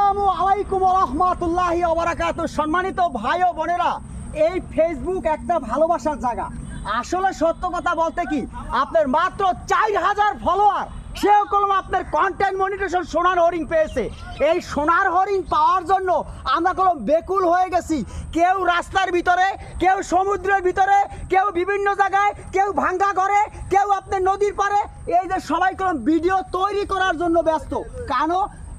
আসসালামু আলাইকুম ওয়া রাহমাতুল্লাহি ওয়া বারাকাতুহু। সম্মানিত ভাই ও বোনেরা, এই ফেসবুক একটা ভালোবাসার জায়গা। আসলে সত্য কথা বলতে কি, আপনার মাত্র 4000 ফলোয়ার, সেও কলম আপনার কন্টেন্ট মনিটেশন সোনার হরিণ পেয়েছে। এই সোনার হরিণ পাওয়ার জন্য আমরা কলম বেকুল হয়ে গেছি। কেউ রাস্তার ভিতরে, কেউ সমুদ্রের ভিতরে, কেউ বিভিন্ন জায়গায়, কেউ ভাঙ্গা ঘরে, কেউ আপনার নদীর পাড়ে, এই যে সবাই কলম ভিডিও তৈরি করার জন্য ব্যস্ত।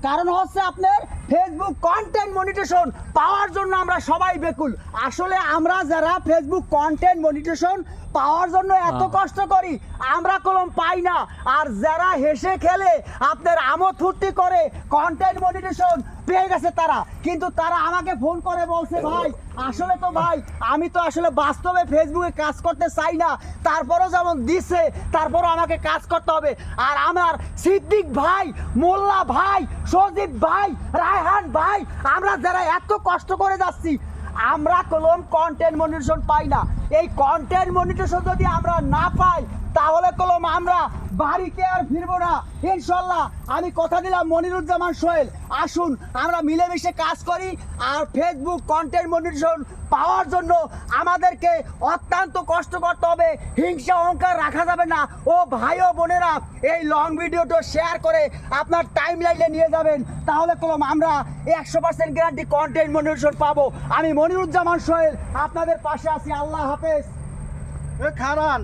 কারণ হচ্ছে আপনার ফেসবুক কন্টেন্ট মনিটেশন পাওয়ার জন্য আমরা সবাই বেকুল। আসলে আমরা যারা ফেসবুক কন্টেন্ট মনিটেশন পাওয়ার জন্য এত কষ্ট করি, আমরা কলম পাই না। আর যারা হেসে খেলে আপনার আমোদ ফুর্তি করে কন্টেন্ট মনিটেশন পেয়ে গেছে তারা, কিন্তু তারা আমাকে ফোন করে বলছে, ভাই আসলে তো ভাই আমি তো আসলে বাস্তবে ফেসবুকে কাজ করতে চাই না, তারপরও যেমন দিচ্ছে তারপরও আমাকে কাজ করতে হবে। আর আমার সিদ্দিক ভাই, মোল্লা ভাই, সজীব ভাই, রায়হান ভাই, আমরা যারা এত কষ্ট করে যাচ্ছি, আমরা কলম কন্টেন্ট মনিটেশন পাই না। এই কন্টেন্ট মনিটেশন যদি আমরা না পাই, তাহলে কলম আমরা বাড়িতে আর ফিরবো না ইনশাল্লাহ। আমি কথা দিলাম মনিরুজ্জামান সোহেল, আসুন আমরা মিলেমিশে কাজ করি। আর ফেসবুক কন্টেন্ট মনিটেশন পাওয়ার জন্য আমাদেরকে অত্যন্ত কষ্ট করতে হবে, হিংসা অহংকার রাখা যাবে না। ও ভাই ও বোনেরা, এই লং ভিডিওটা শেয়ার করে আপনার টাইম লাইনে নিয়ে যাবেন, তাহলে কলম আমরা 100% গ্যারান্টি কন্টেন্ট মনিটেশন পাবো। আমি মনিরুজ্জামান সোহেল আপনাদের পাশে আছি। আল্লাহ হাফেজ। খারান